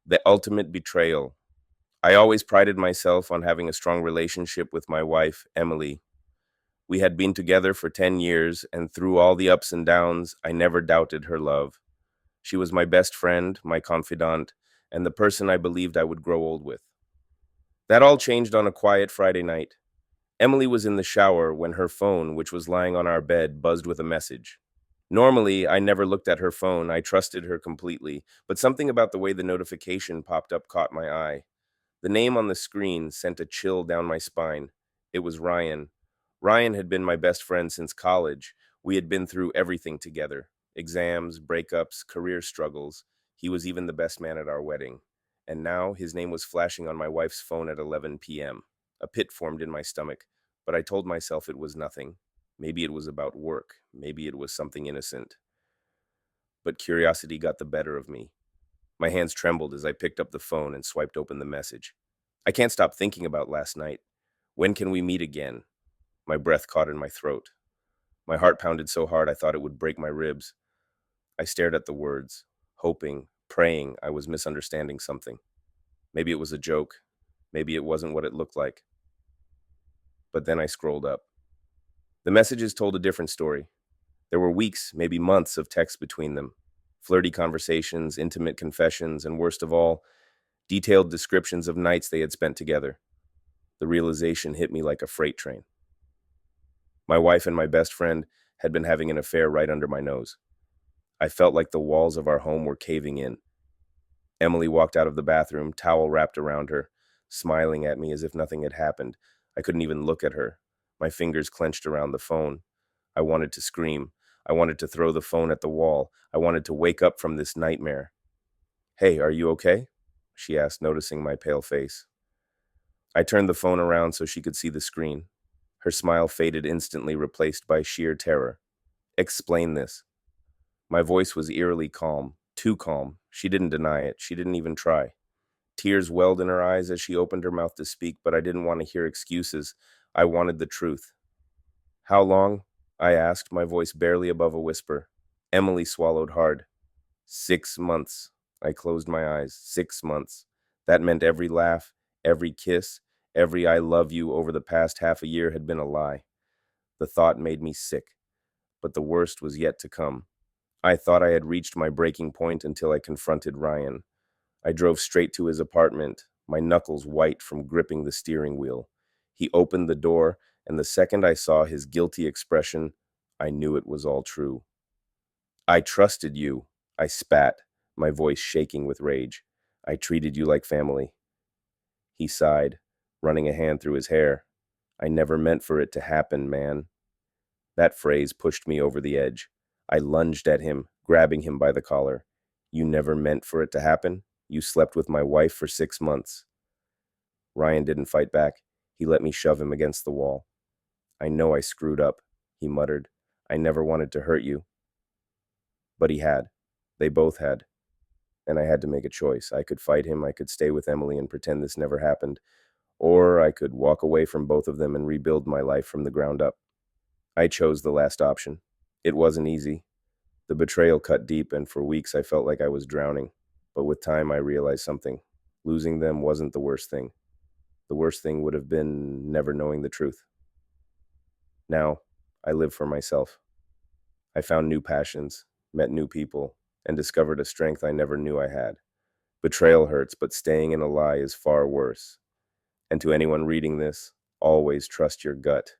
The ultimate betrayal. I always prided myself on having a strong relationship with my wife, Emily. We had been together for 10 years, and through all the ups and downs, I never doubted her love. She was my best friend, my confidant, and the person I believed I would grow old with. That all changed on a quiet Friday night. Emily was in the shower when her phone, which was lying on our bed, buzzed with a message. Normally, I never looked at her phone. I trusted her completely, but something about the way the notification popped up caught my eye. The name on the screen sent a chill down my spine. It was Ryan. Ryan had been my best friend since college. We had been through everything together: exams, breakups, career struggles. He was even the best man at our wedding. And now his name was flashing on my wife's phone at 11 p.m. A pit formed in my stomach, but I told myself it was nothing. Maybe it was about work. Maybe it was something innocent. But curiosity got the better of me. My hands trembled as I picked up the phone and swiped open the message. I can't stop thinking about last night. When can we meet again? My breath caught in my throat. My heart pounded so hard I thought it would break my ribs. I stared at the words, hoping, praying I was misunderstanding something. Maybe it was a joke. Maybe it wasn't what it looked like. But then I scrolled up. The messages told a different story. There were weeks, maybe months of text between them. Flirty conversations, intimate confessions, and worst of all, detailed descriptions of nights they had spent together. The realization hit me like a freight train. My wife and my best friend had been having an affair right under my nose. I felt like the walls of our home were caving in. Emily walked out of the bathroom, towel wrapped around her, smiling at me as if nothing had happened. I couldn't even look at her. My fingers clenched around the phone. I wanted to scream. I wanted to throw the phone at the wall. I wanted to wake up from this nightmare. "Hey, are you okay?" she asked, noticing my pale face. I turned the phone around so she could see the screen. Her smile faded instantly, replaced by sheer terror. "Explain this." My voice was eerily calm, too calm. She didn't deny it. She didn't even try. Tears welled in her eyes as she opened her mouth to speak, but I didn't want to hear excuses. I wanted the truth. "How long?" I asked, my voice barely above a whisper. Emily swallowed hard. 6 months. I closed my eyes. 6 months. That meant every laugh, every kiss, every I love you over the past half a year had been a lie. The thought made me sick, but the worst was yet to come. I thought I had reached my breaking point until I confronted Ryan. I drove straight to his apartment, my knuckles white from gripping the steering wheel. He opened the door, and the second I saw his guilty expression, I knew it was all true. "I trusted you," I spat, my voice shaking with rage. "I treated you like family." He sighed, running a hand through his hair. "I never meant for it to happen, man." That phrase pushed me over the edge. I lunged at him, grabbing him by the collar. "You never meant for it to happen? You slept with my wife for 6 months." Ryan didn't fight back. He let me shove him against the wall. "I know I screwed up," he muttered. "I never wanted to hurt you." But he had. They both had. And I had to make a choice. I could fight him, I could stay with Emily and pretend this never happened, or I could walk away from both of them and rebuild my life from the ground up. I chose the last option. It wasn't easy. The betrayal cut deep, and for weeks I felt like I was drowning. But with time, I realized something. Losing them wasn't the worst thing. The worst thing would have been never knowing the truth. Now, I live for myself. I found new passions, met new people, and discovered a strength I never knew I had. Betrayal hurts, but staying in a lie is far worse. And to anyone reading this, always trust your gut.